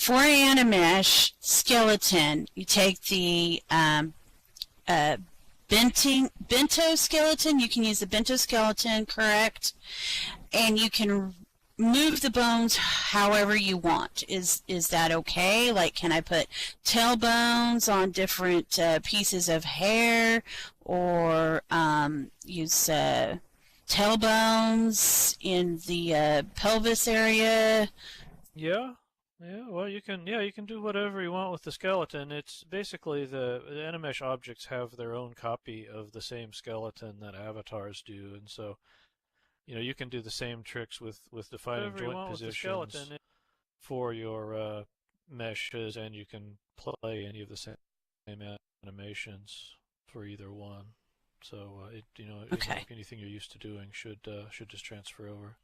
For an Animesh skeleton, you take the uh, bento skeleton. You can use the bento skeleton, correct? And you can move the bones however you want. Is that okay? Like, can I put tailbones on different pieces of hair, or use tailbones in the pelvis area? Yeah, yeah. Well, you can do whatever you want with the skeleton. It's basically the Animesh objects have their own copy of the same skeleton that avatars do, and so you can do the same tricks with defining Whatever you joint want with the positions skeleton. for your meshes, and you can play any of the same animations for either one. So Okay. anything you're used to doing should just transfer over.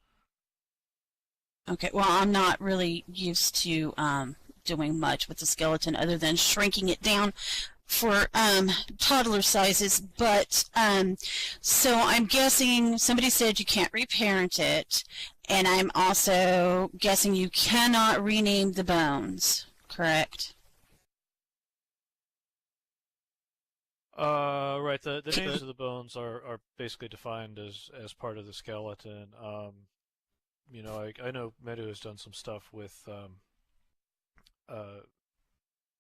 Okay, well, I'm not really used to doing much with the skeleton other than shrinking it down for toddler sizes. But so I'm guessing somebody said you can't reparent it, and I'm also guessing you cannot rename the bones, correct? Right. The names of the bones are basically defined as part of the skeleton. I know Medu has done some stuff uh,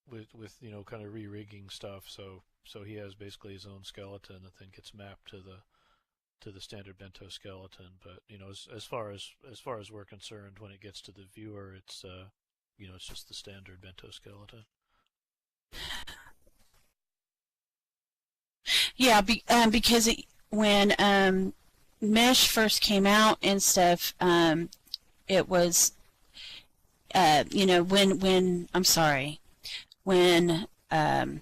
with kind of re-rigging stuff. So he has basically his own skeleton that then gets mapped to the standard bento skeleton. But as far as we're concerned, when it gets to the viewer, it's just the standard bento skeleton. Yeah, because when Mesh first came out and stuff, it was when I'm sorry, when God,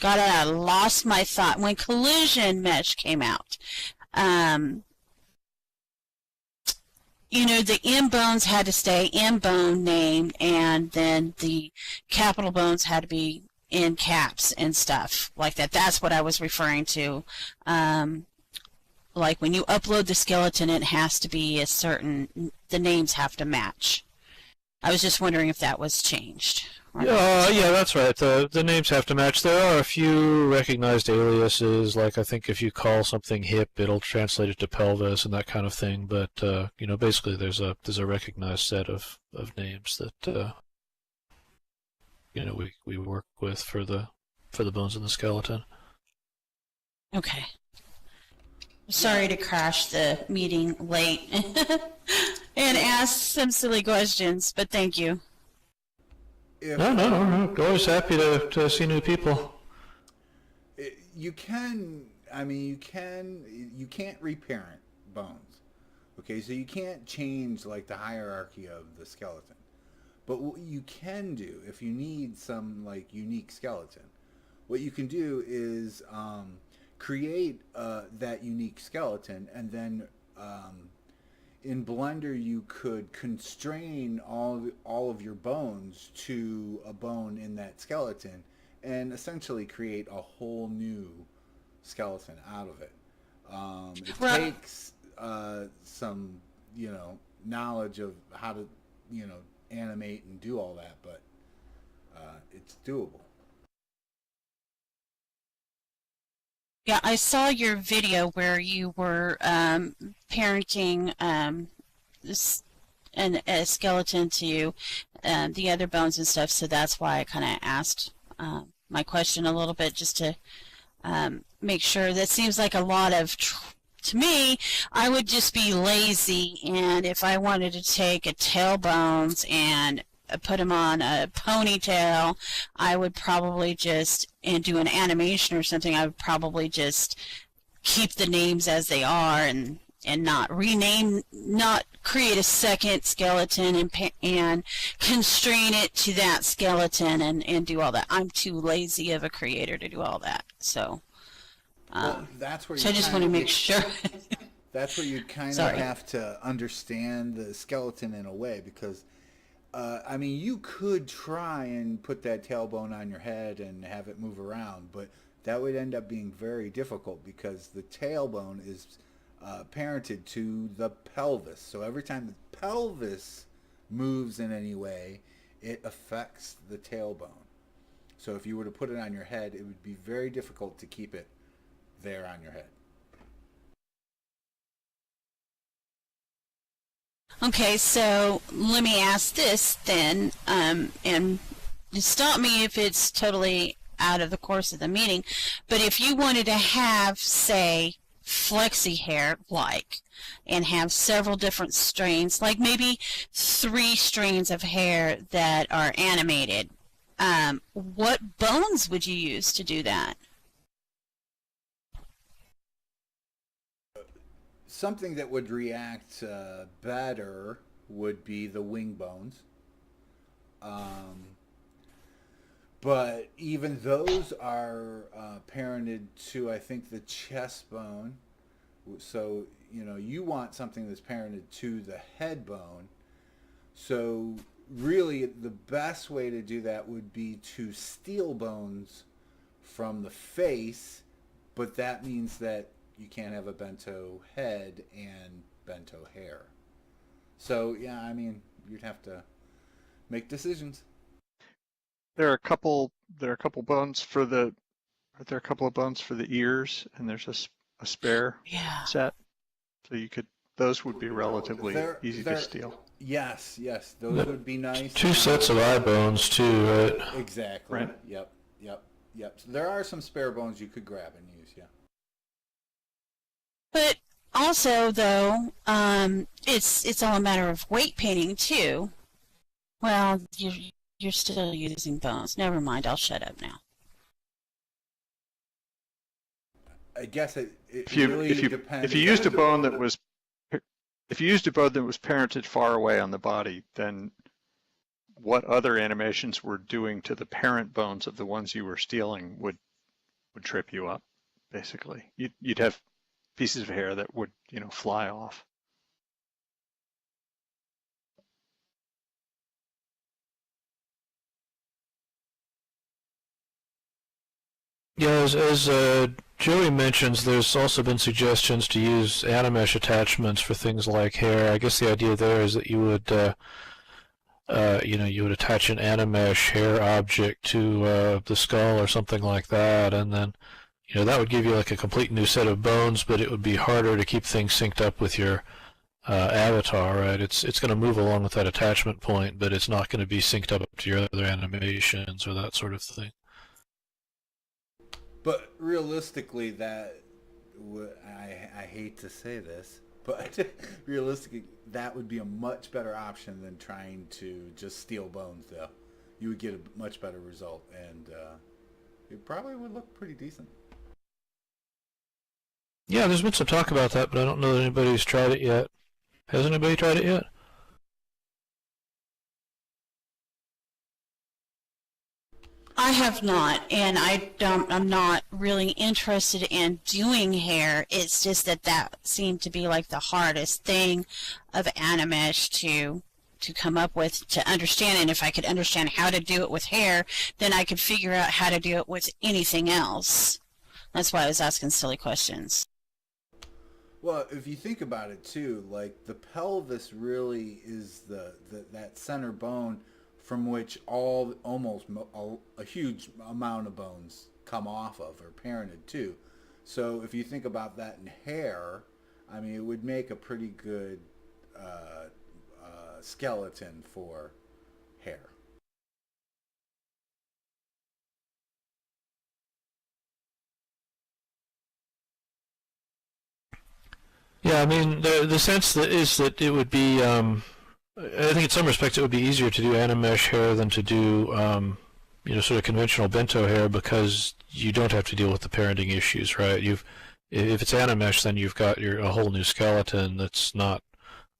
I lost my thought. When Collision Mesh came out, um, the M bones had to stay M bone named, and then the capital bones had to be in caps and stuff like that. That's what I was referring to. Like when you upload the skeleton, it has to be the names have to match. I was just wondering if that was changed. Yeah, that's right. The names have to match. There are a few recognized aliases, like I think if you call something hip, it'll translate it to pelvis and that kind of thing. But basically, there's a recognized set of names that we work with for the bones in the skeleton. Okay. Sorry to crash the meeting late and ask some silly questions, but thank you. No. Always happy to see new people. You can, you can't reparent bones. Okay, so you can't change like the hierarchy of the skeleton. But what you can do, if you need some like unique skeleton, what you can do is create that unique skeleton, and then in Blender you could constrain all of your bones to a bone in that skeleton, and essentially create a whole new skeleton out of it. It takes some knowledge of how to animate and do all that, but it's doable. Yeah, I saw your video where you were parenting a skeleton to the other bones and stuff, so that's why I kind of asked my question a little bit, just to make sure. That seems like a lot of to me. I would just be lazy, and if I wanted to take a tailbones and put him on a ponytail, I would probably just, and do an animation or something, I would probably just keep the names as they are, and not rename, not create a second skeleton and constrain it to that skeleton and do all that. I'm too lazy of a creator to do all that. So that's where so I just want to make sure. That's where you kind of have to understand the skeleton in a way, because you could try and put that tailbone on your head and have it move around, but that would end up being very difficult because the tailbone is parented to the pelvis. So every time the pelvis moves in any way, it affects the tailbone. So if you were to put it on your head, it would be very difficult to keep it there on your head. Okay, so let me ask this then, and stop me if it's totally out of the course of the meeting, but if you wanted to have, say, flexi hair like, and have several different strains, like maybe 3 strains of hair that are animated, what bones would you use to do that? Something that would react better would be the wing bones. Um, but even those are parented to, I think, the chest bone. So, you know, you want something that's parented to the head bone. So, really, the best way to do that would be to steal bones from the face, but that means that you can't have a bento head and bento hair. So, yeah, I mean, you'd have to make decisions. There are a couple. There are a couple bones for the. Are there a couple of bones for the ears? And there's a spare Yeah. set, so you could. Those would be relatively They're, easy they're, to steal. yes, yes, those would be nice. 2 sets of eye bones too, right? Exactly. Right. Yep, yep, yep. So there are some spare bones you could grab and use, yeah. But also, though, it's all a matter of weight painting too. Well, you're still using bones. Never mind. I'll shut up now. I guess it If you really depends. if you used a bone that was if you used a bone that was parented far away on the body, then what other animations were doing to the parent bones of the ones you were stealing would trip you up. Basically, you'd have pieces of hair that would fly off. Yeah, as Joey mentions, there's also been suggestions to use Animesh attachments for things like hair. I guess the idea there is that you would, you would attach an Animesh hair object to the skull or something like that, and then, that would give you like a complete new set of bones, but it would be harder to keep things synced up with your avatar, right? It's going to move along with that attachment point, but it's not going to be synced up to your other animations or that sort of thing. But realistically, I hate to say this, but realistically, that would be a much better option than trying to just steal bones, though. You would get a much better result, and it probably would look pretty decent. Yeah, there's been some talk about that, but I don't know that anybody's tried it yet. Has anybody tried it yet? I have not, and I'm not really interested in doing hair. It's just that seemed to be like the hardest thing of Animesh to come up with, to understand. And if I could understand how to do it with hair, then I could figure out how to do it with anything else. That's why I was asking silly questions. Well, if you think about it too, like the pelvis really is that center bone from which a huge amount of bones come off of or parented to. So if you think about that in hair, I mean, it would make a pretty good skeleton for hair. Yeah, I mean, the sense that is that it would be, I think in some respects it would be easier to do Animesh hair than to do, sort of conventional bento hair, because you don't have to deal with the parenting issues, right? If it's Animesh, then you've got a whole new skeleton that's not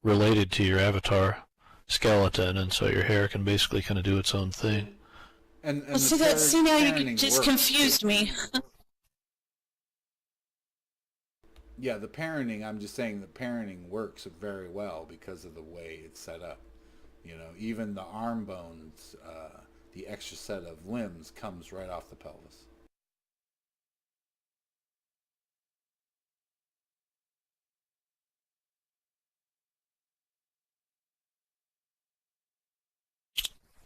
related to your avatar skeleton, and so your hair can basically kind of do its own thing. And Well, see now you just confused me. Yeah, the parenting, I'm just saying the parenting works very well because of the way it's set up. Even the arm bones, the extra set of limbs comes right off the pelvis.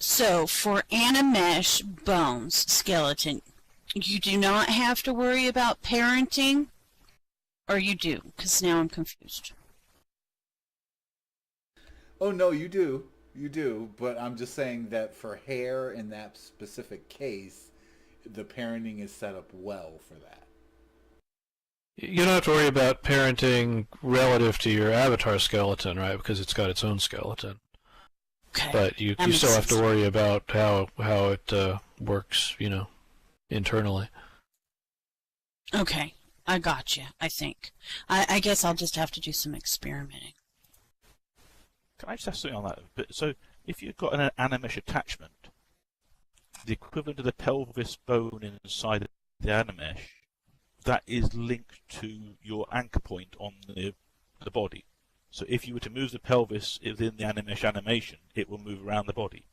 So for Animesh bones skeleton, you do not have to worry about parenting, or you do? Because now I'm confused. Oh no, you do. You do, but I'm just saying that for hair in that specific case, the parenting is set up well for that. You don't have to worry about parenting relative to your avatar skeleton, right? Because it's got its own skeleton. Okay. But you That still makes have to sense. worry about how it works, internally. Okay, I got you, I think. I guess I'll just have to do some experimenting. Can I just ask something on that? But so, if you've got an Animesh attachment, the equivalent of the pelvis bone inside the Animesh, that is linked to your anchor point on the body. So if you were to move the pelvis within the Animesh animation, it will move around the body.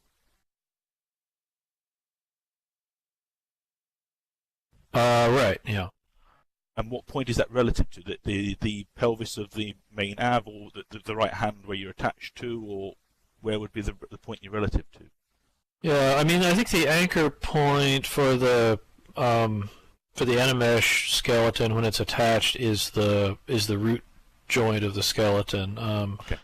Right, yeah. And what point is that relative to? The pelvis of the main av, or the right hand where you're attached to, or where would be the point you're relative to? Yeah, I mean, I think the anchor point for the Animesh skeleton when it's attached is the root joint of the skeleton, Okay.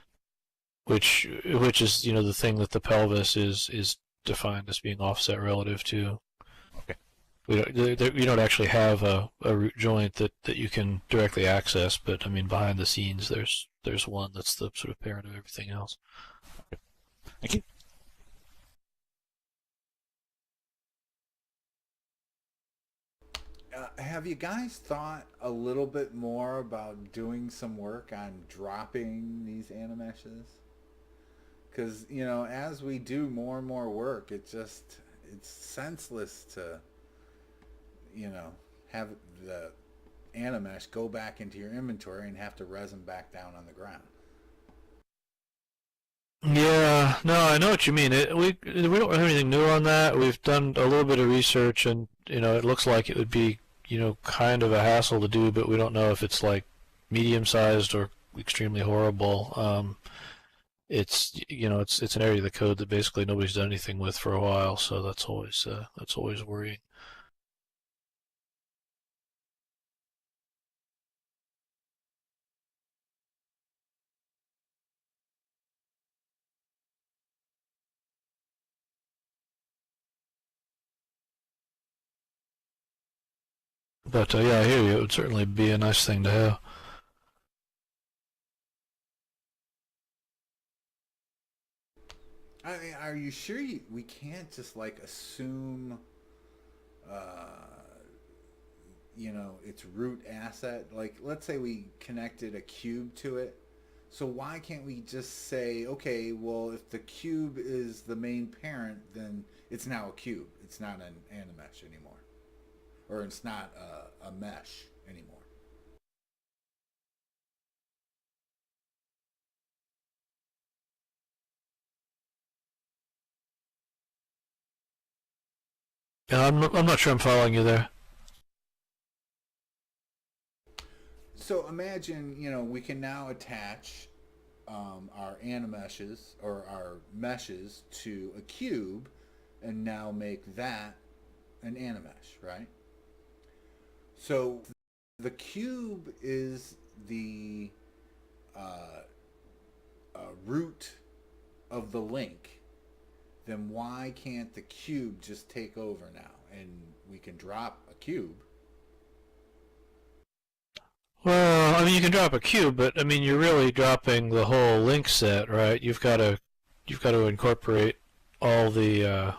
which is the thing that the pelvis is defined as being offset relative to. Okay. You don't actually have a root joint that you can directly access, but I mean behind the scenes there's one that's the sort of parent of everything else. Okay. Thank you. Have you guys thought a little bit more about doing some work on dropping these animeshes? Because, as we do more and more work, it's senseless to, have the animesh go back into your inventory and have to res them back down on the ground. Yeah, no, I know what you mean. We don't have anything new on that. We've done a little bit of research, and it looks like it would be kind of a hassle to do, but we don't know if it's like medium-sized or extremely horrible. It's it's an area of the code that basically nobody's done anything with for a while, so that's always worrying. But yeah, I hear you. It would certainly be a nice thing to have. I mean, are you sure we can't just assume, its root asset? Like, let's say we connected a cube to it. So why can't we just say, okay, well, if the cube is the main parent, then it's now a cube. It's not an animesh anymore. Or it's not a mesh anymore. Yeah, I'm not sure I'm following you there. So imagine, we can now attach our animeshes or our meshes to a cube and now make that an animesh, right? So the cube is the root of the link. Then why can't the cube just take over now and we can drop a cube? Well, I mean, you can drop a cube, but I mean, you're really dropping the whole link set, right? You've got to incorporate all the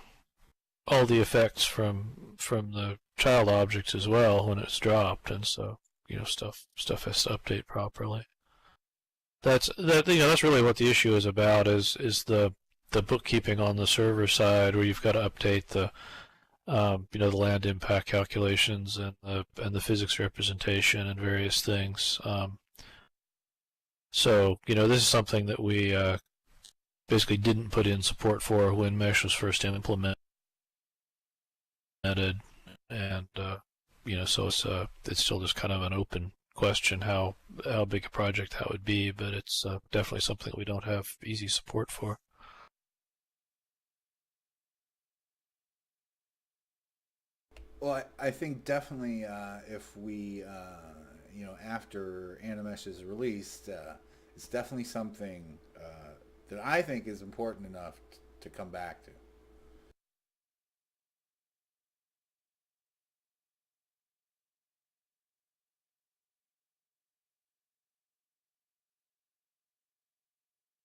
effects from the child objects as well when it's dropped, and so stuff has to update properly. That's really what the issue is about is the bookkeeping on the server side, where you've got to update the the land impact calculations and the physics representation and various things. So this is something that we basically didn't put in support for when Mesh was first implemented, and so it's still just kind of an open question how big a project that would be, but it's definitely something that we don't have easy support for. Well, I think definitely if we, after Animesh is released, it's definitely something that I think is important enough to come back to.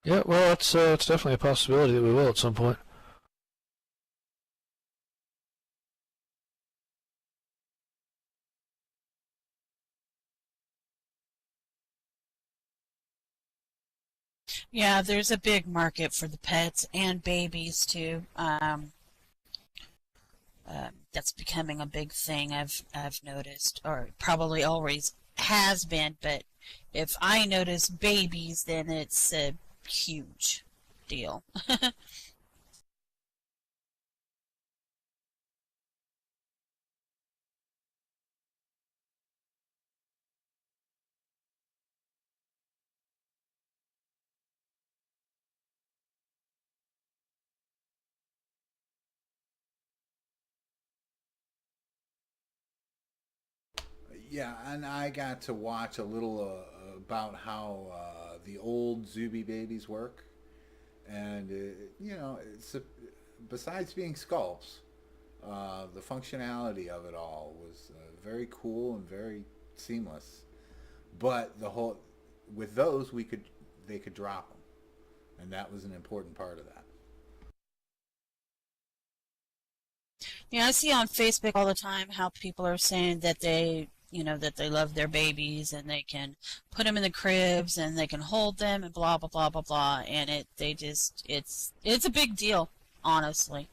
Yeah, well, it's definitely a possibility that we will at some point. Yeah, there's a big market for the pets and babies too. That's becoming a big thing. I've noticed, or probably always has been. But if I notice babies, then it's a huge deal. Yeah, and I got to watch a little about how the old Zuby babies work, and besides being sculpts, the functionality of it all was very cool and very seamless. But with those they could drop them, and that was an important part of that. Yeah, I see on Facebook all the time how people are saying that they love their babies and they can put them in the cribs and they can hold them and blah blah blah blah blah, and it's a big deal, honestly.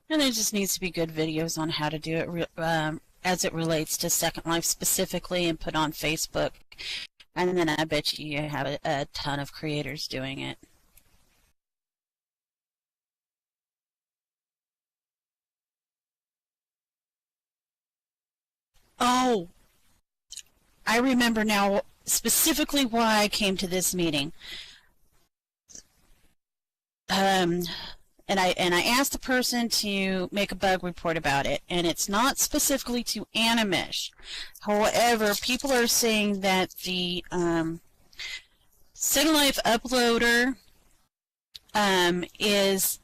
And there just needs to be good videos on how to do it as it relates to Second Life specifically and put on Facebook. And then I bet you have a ton of creators doing it. Oh, I remember now specifically why I came to this meeting. Um, and I asked the person to make a bug report about it, and it's not specifically to Animesh. However, people are saying that the Second Life uploader has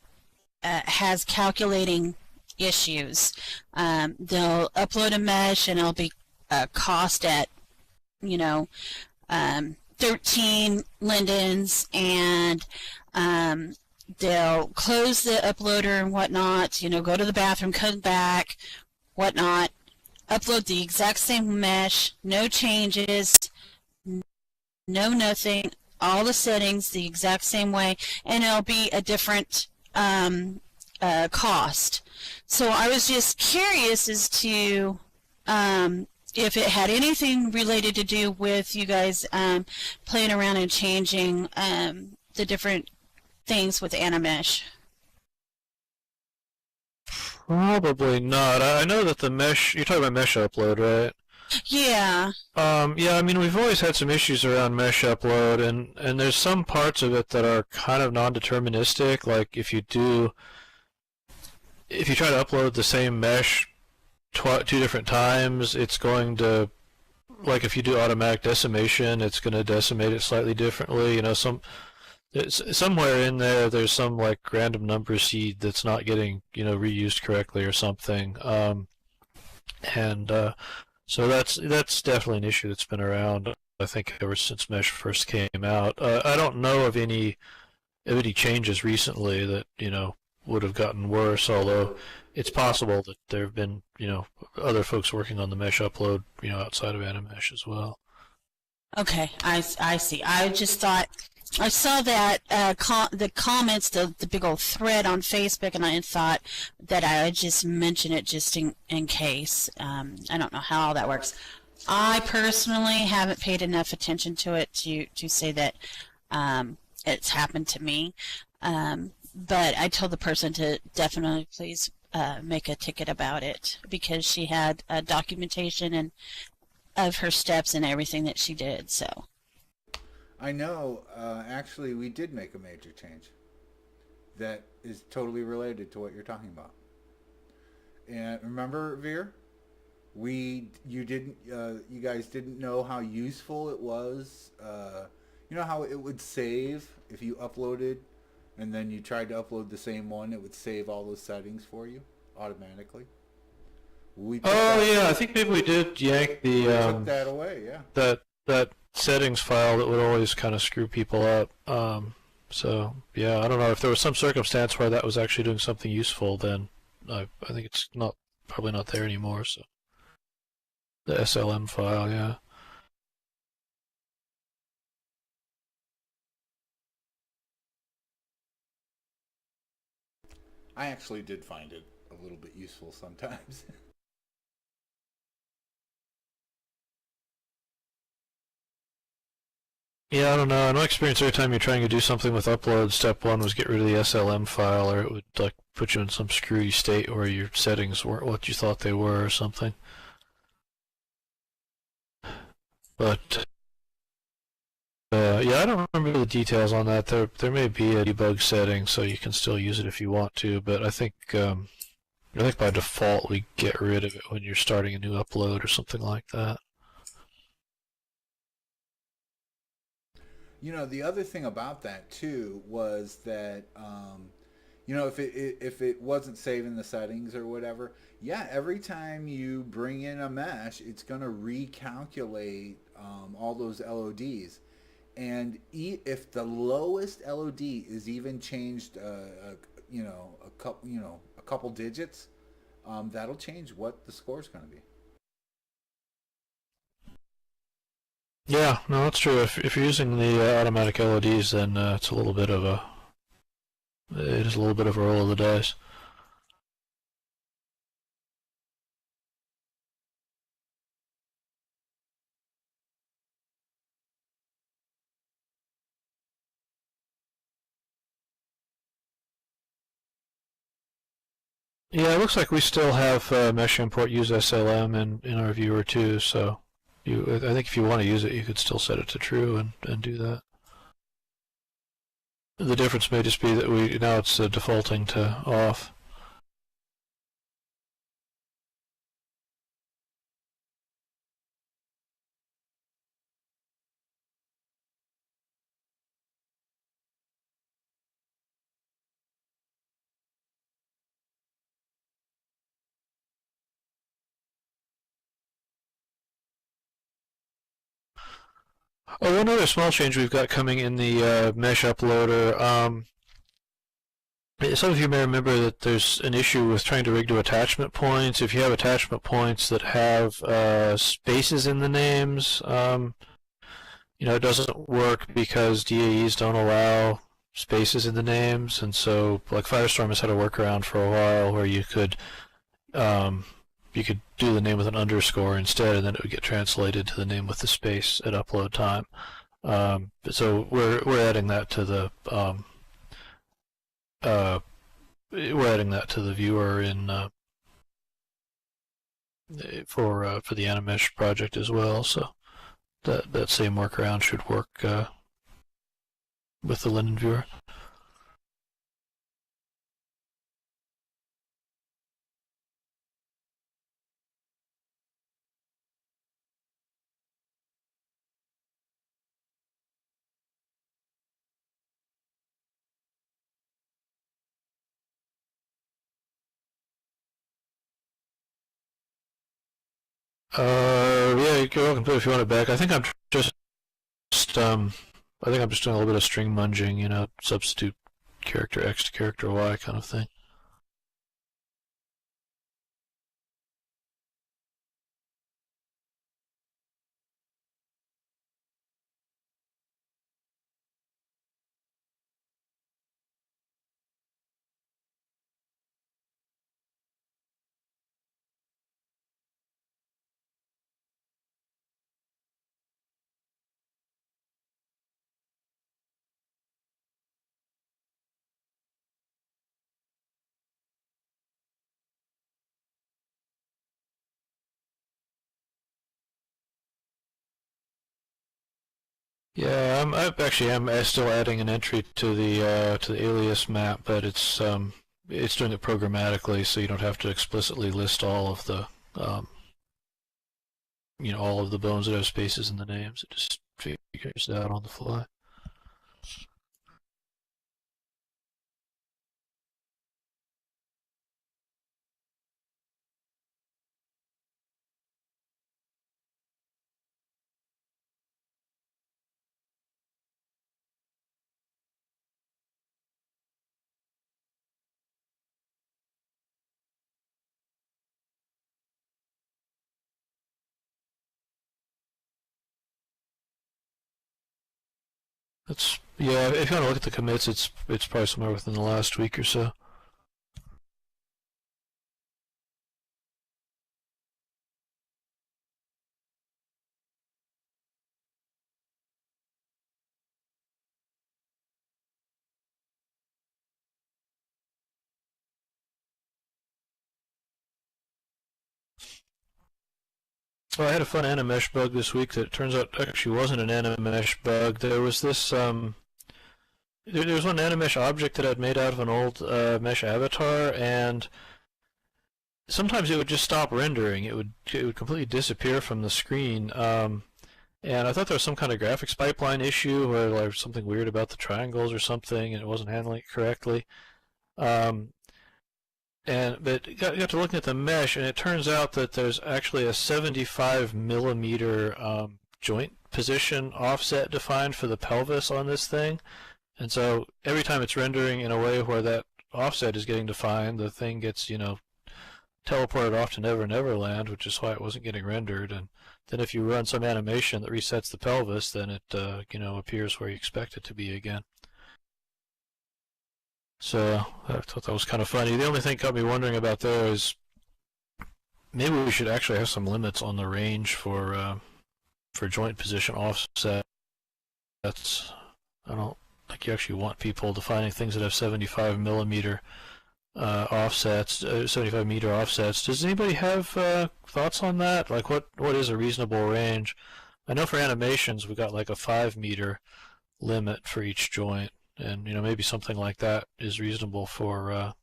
calculating issues. They'll upload a mesh and it'll be cost at, you know, 13 lindens, and they'll close the uploader and whatnot, go to the bathroom, come back, whatnot, upload the exact same mesh, no changes, no nothing, all the settings the exact same way, and it'll be a different cost. So I was just curious as to if it had anything related to do with you guys playing around and changing the different things with Animesh. Probably not. I know that the mesh, you're talking about mesh upload, right? Yeah. Yeah, I mean, we've always had some issues around mesh upload, and there's some parts of it that are kind of non-deterministic. Like if you try to upload the same mesh two different times, it's going to, like if you do automatic decimation, it's going to decimate it slightly differently. Somewhere in there's some like random number seed that's not getting reused correctly or something, and so that's definitely an issue that's been around, I think, ever since Mesh first came out. I don't know of any changes recently that would have gotten worse, although it's possible that there have been other folks working on the Mesh upload outside of Animesh as well. Okay, I see. I just thought I saw that the comments, the big old thread on Facebook, and I thought that I would just mention it just in case. I don't know how all that works. I personally haven't paid enough attention to it to say that it's happened to me. But I told the person to definitely please make a ticket about it because she had documentation and of her steps and everything that she did. So I know. Actually, we did make a major change that is totally related to what you're talking about. And remember, Veer, you guys didn't know how useful it was. You know how it would save if you uploaded, and then you tried to upload the same one, it would save all those settings for you automatically. We took Oh that, yeah, I think maybe we did yank we took the that away. Yeah. that settings file that would always kind of screw people up. So yeah, I don't know if there was some circumstance where that was actually doing something useful. Then I think it's not probably not there anymore. So the SLM file, yeah. I actually did find it a little bit useful sometimes. Yeah, I don't know. In my experience, every time you're trying to do something with upload, step one was get rid of the SLM file, or it would like put you in some screwy state where your settings weren't what you thought they were, or something. But yeah, I don't remember the details on that. There may be a debug setting, so you can still use it if you want to. But I think by default we get rid of it when you're starting a new upload or something like that. You know, the other thing about that too was that you know, if it wasn't saving the settings or whatever, yeah, every time you bring in a mesh, it's going to recalculate all those LODs, and if the lowest LOD is even changed, you know, a couple digits, that'll change what the score is going to be. Yeah, no, that's true. If you're using the automatic LODs, then it's a little bit of a it is a little bit of a roll of the dice. Yeah, it looks like we still have mesh import use SLM in our viewer too. So I think if you want to use it, you could still set it to true and do that. The difference may just be that now it's defaulting to off. Oh, one other small change we've got coming in the mesh uploader. Some of you may remember that there's an issue with trying to rig to attachment points. If you have attachment points that have spaces in the names, you know, it doesn't work because DAEs don't allow spaces in the names, and so like Firestorm has had a workaround for a while where you could do the name with an underscore instead, and then it would get translated to the name with the space at upload time. So we're adding that to the viewer in for the Animesh project as well. So that same workaround should work with the Linden viewer. Yeah, you're welcome to it if you want it back. I think I'm just I think I'm just doing a little bit of string munging, you know, substitute character X to character Y kind of thing. Yeah, I actually am still adding an entry to the alias map, but it's doing it programmatically, so you don't have to explicitly list all of the all of the bones that have spaces in the names. It just figures it out on the fly. Yeah. If you want to look at the commits, it's probably somewhere within the last week or so. Well, I had a fun Animesh bug this week that turns out actually wasn't an Animesh bug. There was this there was one Animesh object that I'd made out of an old mesh avatar, and sometimes it would just stop rendering. It would completely disappear from the screen. And I thought there was some kind of graphics pipeline issue where there was something weird about the triangles or something, and it wasn't handling it correctly. But got to looking at the mesh, and it turns out that there's actually a 75 millimeter joint position offset defined for the pelvis on this thing. And so every time it's rendering in a way where that offset is getting defined, the thing gets, teleported off to Never Never Land, which is why it wasn't getting rendered. And then if you run some animation that resets the pelvis, then it, appears where you expect it to be again. So I thought that was kind of funny. The only thing got me wondering about there is maybe we should actually have some limits on the range for joint position offset. I don't think you actually want people defining things that have 75 millimeter offsets, 75 meter offsets. Does anybody have thoughts on that? Like what is a reasonable range? I know for animations we got like a 5 meter limit for each joint. And maybe something like that is reasonable for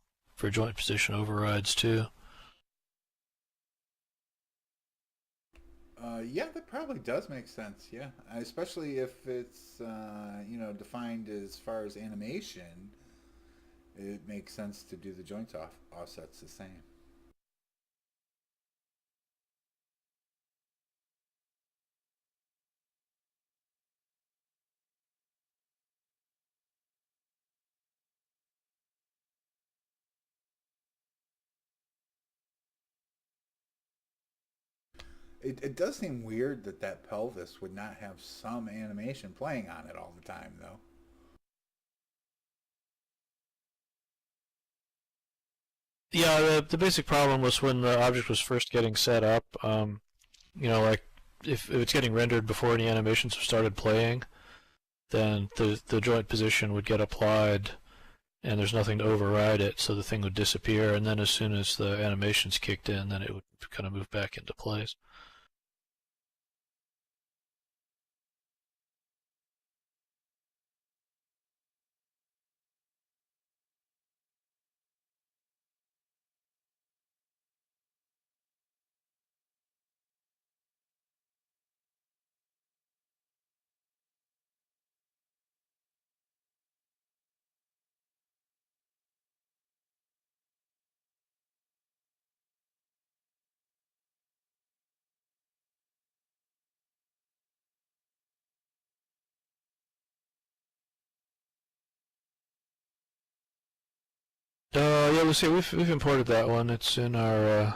joint position overrides too. Yeah, that probably does make sense. Yeah, especially if it's defined as far as animation, it makes sense to do the joint offsets the same. It does seem weird that that pelvis would not have some animation playing on it all the time, though. Yeah, the basic problem was when the object was first getting set up. Like if it's getting rendered before any animations have started playing, then the joint position would get applied, and there's nothing to override it, so the thing would disappear. And then as soon as the animations kicked in, then it would kind of move back into place. Yeah, let's see. We've imported that one. It's in our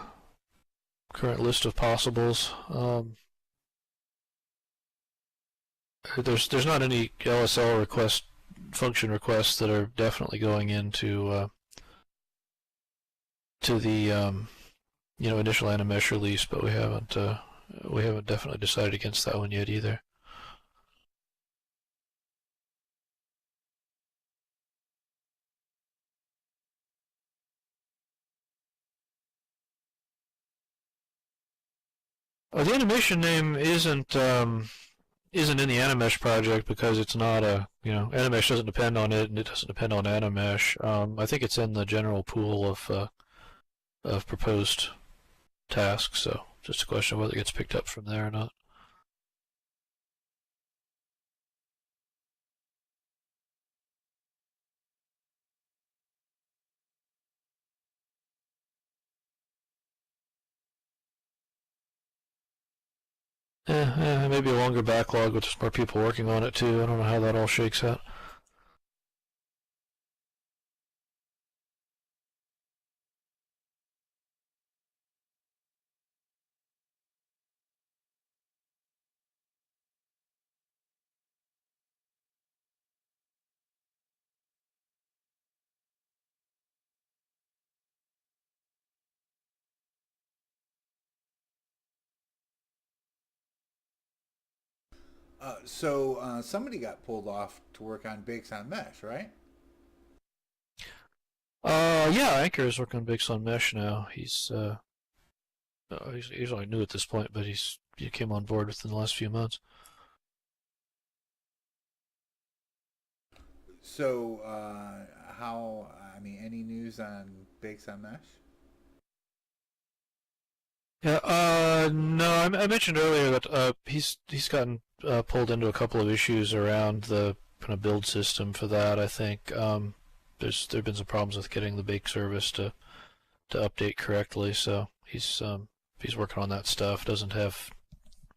current list of possibles. There's not any LSL function requests that are definitely going into to the initial Animesh release, but we haven't definitely decided against that one yet either. The animation name isn't isn't in the Animesh project because it's not a, Animesh doesn't depend on it, and it doesn't depend on Animesh. I think it's in the general pool of proposed tasks, so just a question of whether it gets picked up from there or not. Maybe a longer backlog with just more people working on it too. I don't know how that all shakes out. So somebody got pulled off to work on Bakes on Mesh, right? Yeah, Anchor is working on Bakes on Mesh now. He's only new at this point, but he came on board within the last few months. So any news on Bakes on Mesh? Yeah, no, I mentioned earlier that he's gotten pulled into a couple of issues around the kind of build system for that. I think there've been some problems with getting the bake service to update correctly, so he's working on that stuff. Hasn't had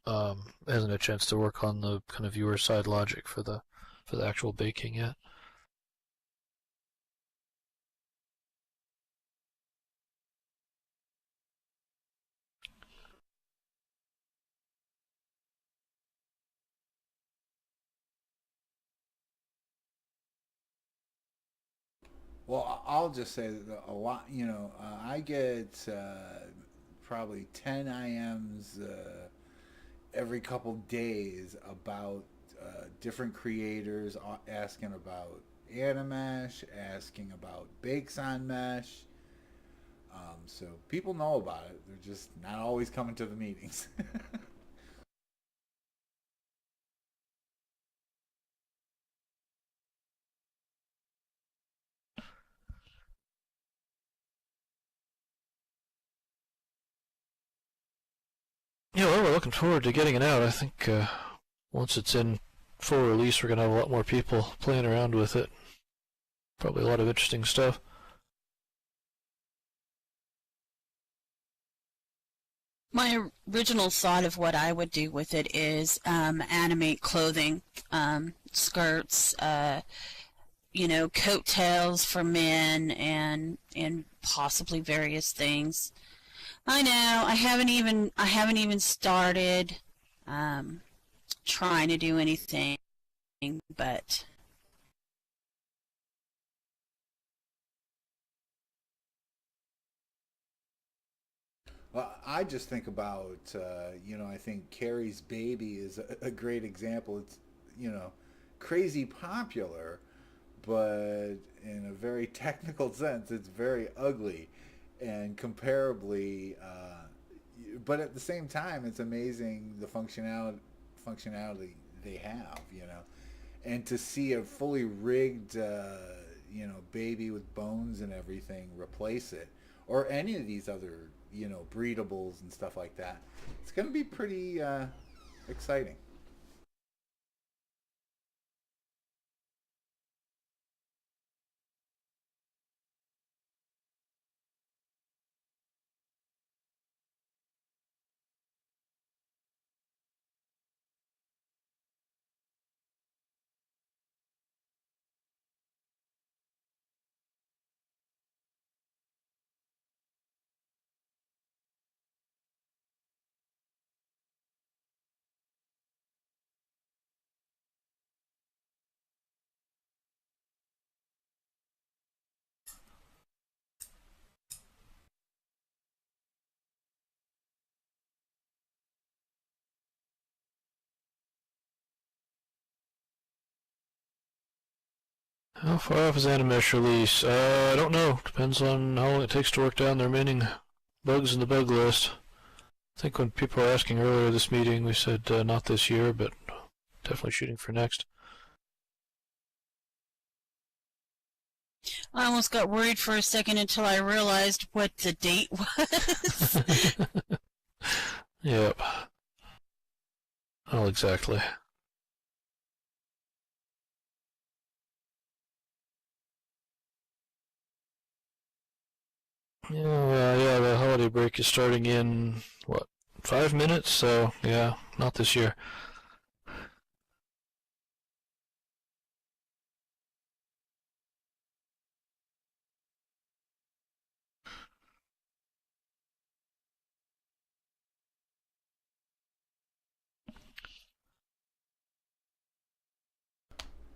a chance to work on the kind of viewer side logic for the actual baking yet. Well, I'll just say that a lot. I get probably 10 IMs every couple days about different creators asking about Animesh, asking about Bakes on Mesh. So people know about it. They're just not always coming to the meetings. Yeah, well, we're looking forward to getting it out. I think once it's in full release, we're going to have a lot more people playing around with it. Probably a lot of interesting stuff. My original thought of what I would do with it is animate clothing, skirts, coattails for men, and possibly various things. I know I haven't even started trying to do anything, but Well, I just think about, I think Carrie's Baby is a great example. It's, crazy popular, but in a very technical sense, it's very ugly. And comparably, but at the same time, it's amazing the functionality they have, And to see a fully rigged, baby with bones and everything replace it, or any of these other breedables and stuff like that. It's going to be pretty exciting. How far off is Animesh release? I don't know. Depends on how long it takes to work down the remaining bugs in the bug list. I think when people were asking earlier this meeting, we said not this year, but definitely shooting for next. I almost got worried for a second until I realized what the date was. Yep. Well, exactly. Yeah, the holiday break is starting in, what, 5 minutes? So, yeah, not this year.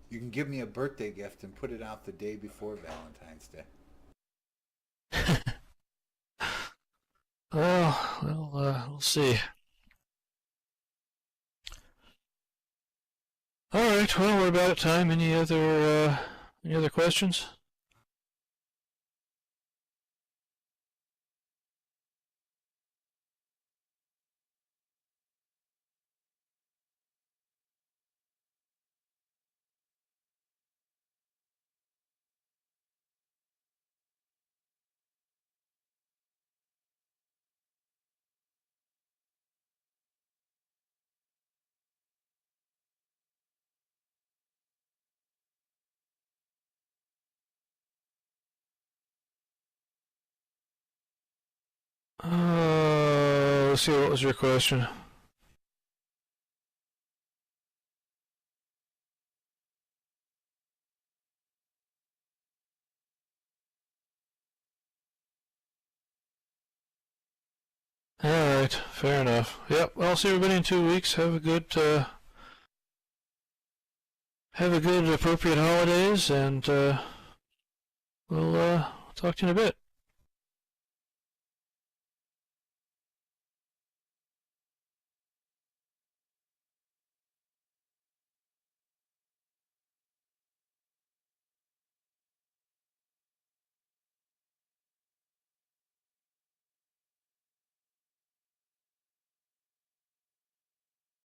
You can give me a birthday gift and put it out the day before Valentine's Day. We'll see. All right, well, we're about at time. Any other questions? Let's see, what was your question? All right, fair enough. Yep, I'll see everybody in 2 weeks. Have a good appropriate holidays, and we'll talk to you in a bit.